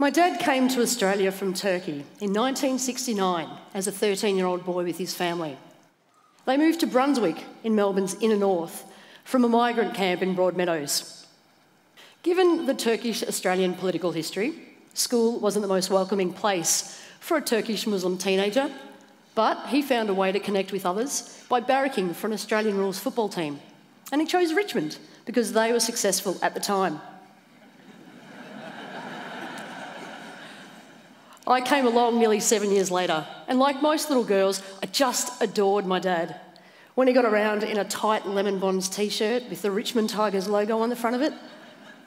My dad came to Australia from Turkey in 1969 as a 13-year-old boy with his family. They moved to Brunswick in Melbourne's inner north from a migrant camp in Broadmeadows. Given the Turkish-Australian political history, school wasn't the most welcoming place for a Turkish Muslim teenager, but he found a way to connect with others by barracking for an Australian rules football team. And he chose Richmond because they were successful at the time. I came along nearly 7 years later, and like most little girls, I just adored my dad. When he got around in a tight Lemon Bonds t-shirt with the Richmond Tigers logo on the front of it,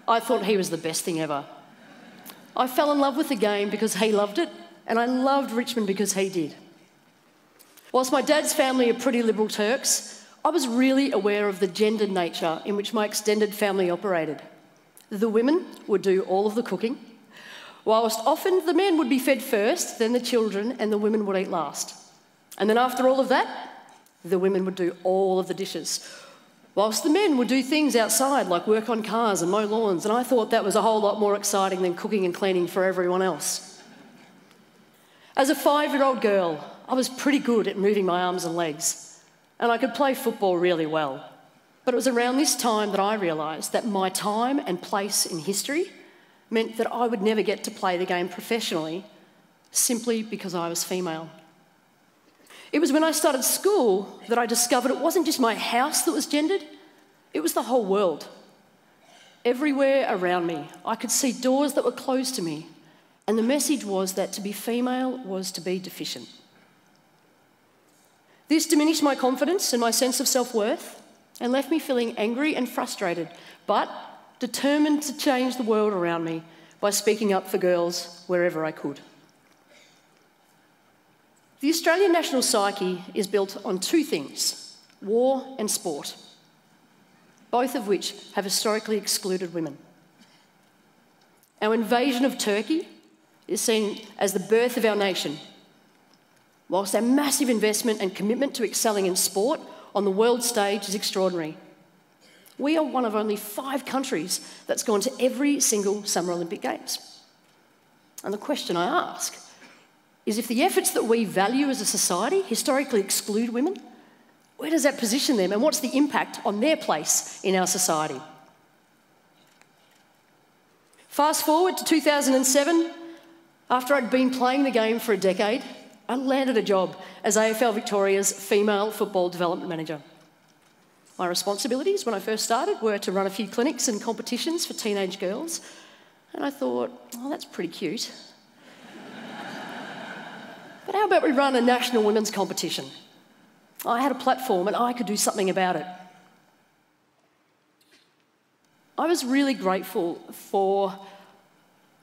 I thought he was the best thing ever. I fell in love with the game because he loved it, and I loved Richmond because he did. Whilst my dad's family are pretty liberal Turks, I was really aware of the gendered nature in which my extended family operated. The women would do all of the cooking, whilst often the men would be fed first, then the children, and the women would eat last. And then after all of that, the women would do all of the dishes, whilst the men would do things outside like work on cars and mow lawns, and I thought that was a whole lot more exciting than cooking and cleaning for everyone else. As a 5-year-old girl, I was pretty good at moving my arms and legs, and I could play football really well. But it was around this time that I realised that my time and place in history meant that I would never get to play the game professionally simply because I was female. It was when I started school that I discovered it wasn't just my house that was gendered, it was the whole world. Everywhere around me, I could see doors that were closed to me, and the message was that to be female was to be deficient. This diminished my confidence and my sense of self-worth and left me feeling angry and frustrated, but determined to change the world around me by speaking up for girls wherever I could. The Australian national psyche is built on two things: war and sport, both of which have historically excluded women. Our invasion of Turkey is seen as the birth of our nation, whilst our massive investment and commitment to excelling in sport on the world stage is extraordinary. We are one of only 5 countries that's gone to every single Summer Olympic Games. And the question I ask is, if the efforts that we value as a society historically exclude women, where does that position them, and what's the impact on their place in our society? Fast forward to 2007, after I'd been playing the game for a decade, I landed a job as AFL Victoria's female football development manager. My responsibilities when I first started were to run a few clinics and competitions for teenage girls, and I thought, oh, that's pretty cute. But how about we run a national women's competition? I had a platform and I could do something about it. I was really grateful for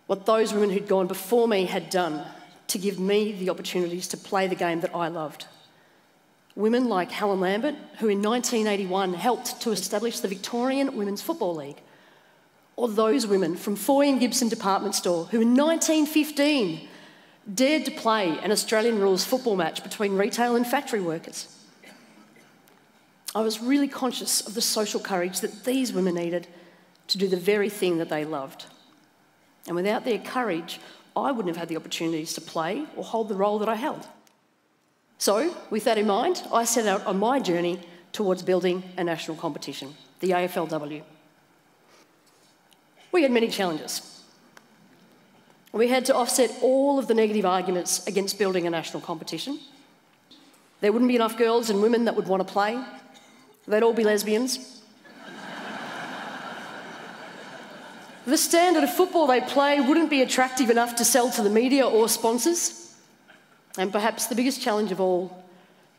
what those women who'd gone before me had done to give me the opportunities to play the game that I loved. Women like Helen Lambert, who in 1981 helped to establish the Victorian Women's Football League. Or those women from Foy and Gibson Department Store, who in 1915 dared to play an Australian rules football match between retail and factory workers. I was really conscious of the social courage that these women needed to do the very thing that they loved. And without their courage, I wouldn't have had the opportunities to play or hold the role that I held. So, with that in mind, I set out on my journey towards building a national competition, the AFLW. We had many challenges. We had to offset all of the negative arguments against building a national competition. There wouldn't be enough girls and women that would want to play. They'd all be lesbians. The standard of football they play wouldn't be attractive enough to sell to the media or sponsors. And perhaps the biggest challenge of all,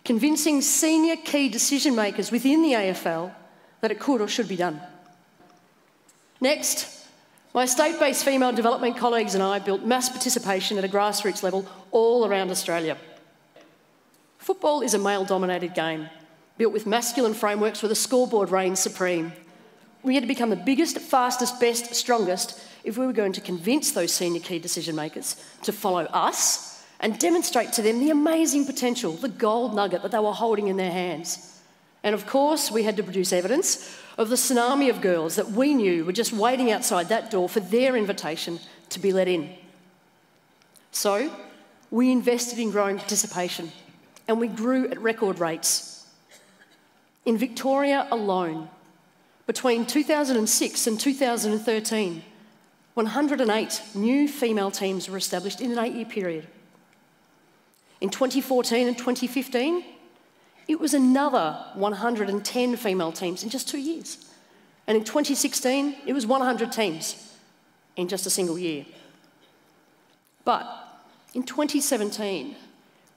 convincing senior key decision makers within the AFL that it could or should be done. Next, my state-based female development colleagues and I built mass participation at a grassroots level all around Australia. Football is a male-dominated game, built with masculine frameworks where the scoreboard reigns supreme. We had to become the biggest, fastest, best, strongest if we were going to convince those senior key decision makers to follow us and demonstrate to them the amazing potential, the gold nugget that they were holding in their hands. And of course, we had to produce evidence of the tsunami of girls that we knew were just waiting outside that door for their invitation to be let in. So we invested in growing participation, and we grew at record rates. In Victoria alone, between 2006 and 2013, 108 new female teams were established in an 8-year period. In 2014 and 2015, it was another 110 female teams in just 2 years. And in 2016, it was 100 teams in just a single year. But in 2017,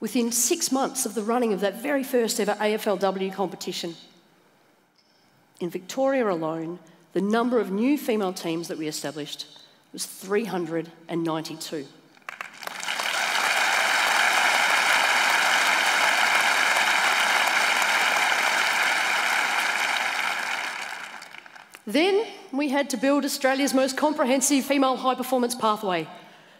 within 6 months of the running of that very first ever AFLW competition, in Victoria alone, the number of new female teams that we established was 392. Then we had to build Australia's most comprehensive female high-performance pathway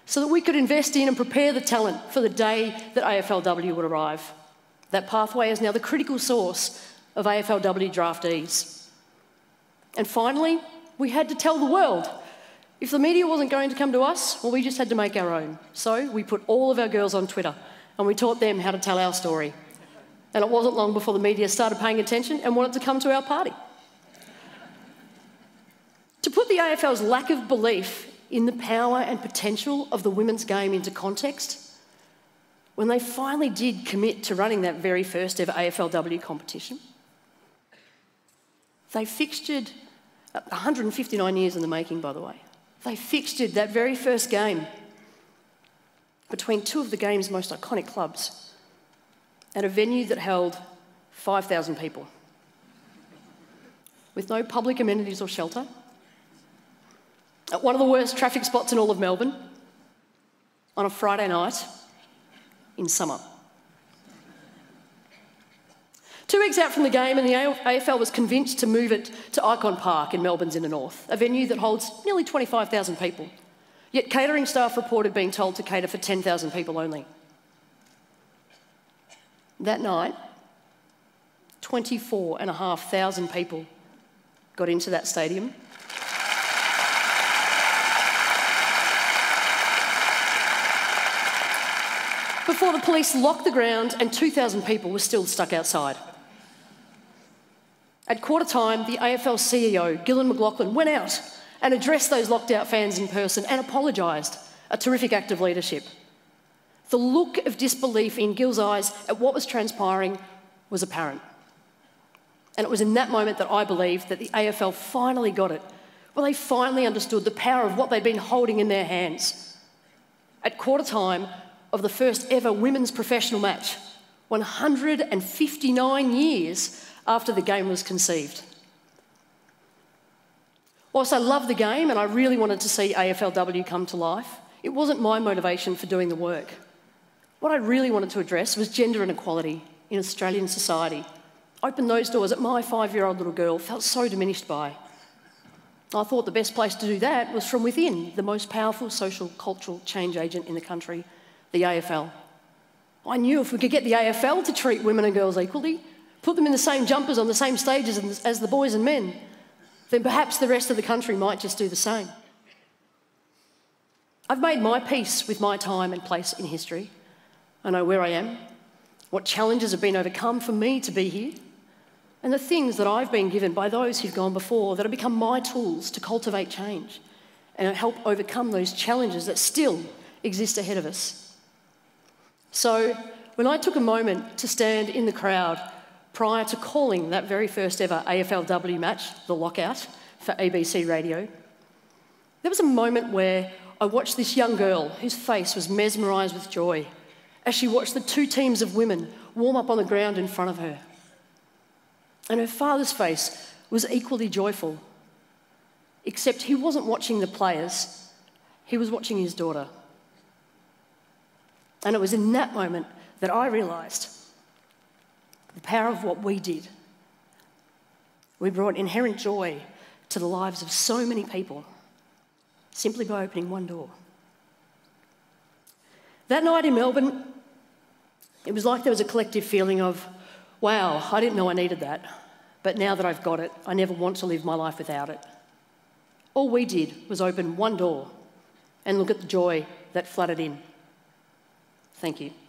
so that we could invest in and prepare the talent for the day that AFLW would arrive. That pathway is now the critical source of AFLW draftees. And finally, we had to tell the world. If the media wasn't going to come to us, well, we just had to make our own. So we put all of our girls on Twitter and we taught them how to tell our story. And it wasn't long before the media started paying attention and wanted to come to our party. To put the AFL's lack of belief in the power and potential of the women's game into context, when they finally did commit to running that very first ever AFLW competition, they fixtured, 159 years in the making, by the way, they fixtured that very first game between two of the game's most iconic clubs at a venue that held 5,000 people, with no public amenities or shelter, at one of the worst traffic spots in all of Melbourne, on a Friday night in summer. 2 weeks out from the game, and the AFL was convinced to move it to Icon Park in Melbourne's inner north, a venue that holds nearly 25,000 people. Yet catering staff reported being told to cater for 10,000 people only. That night, 24,500 people got into that stadium. Before the police locked the ground and 2,000 people were still stuck outside. At quarter time, the AFL CEO, Gillan McLachlan, went out and addressed those locked out fans in person and apologised, a terrific act of leadership. The look of disbelief in Gil's eyes at what was transpiring was apparent. And it was in that moment that I believed that the AFL finally got it. Well, they finally understood the power of what they'd been holding in their hands. At quarter time of the first ever women's professional match, 159 years after the game was conceived. Whilst I love the game and I really wanted to see AFLW come to life, it wasn't my motivation for doing the work. What I really wanted to address was gender inequality in Australian society. Open those doors that my 5-year-old little girl felt so diminished by. I thought the best place to do that was from within the most powerful social cultural change agent in the country, the AFL. I knew if we could get the AFL to treat women and girls equally, put them in the same jumpers on the same stages as the boys and men, then perhaps the rest of the country might just do the same. I've made my peace with my time and place in history. I know where I am, what challenges have been overcome for me to be here, and the things that I've been given by those who've gone before that have become my tools to cultivate change and help overcome those challenges that still exist ahead of us. So when I took a moment to stand in the crowd prior to calling that very first ever AFLW match, the lockout, for ABC Radio, there was a moment where I watched this young girl whose face was mesmerised with joy as she watched the 2 teams of women warm up on the ground in front of her. And her father's face was equally joyful, except he wasn't watching the players, he was watching his daughter. And it was in that moment that I realised the power of what we did. We brought inherent joy to the lives of so many people simply by opening one door. That night in Melbourne, it was like there was a collective feeling of, wow, I didn't know I needed that, but now that I've got it, I never want to live my life without it. All we did was open one door and look at the joy that flooded in. Thank you.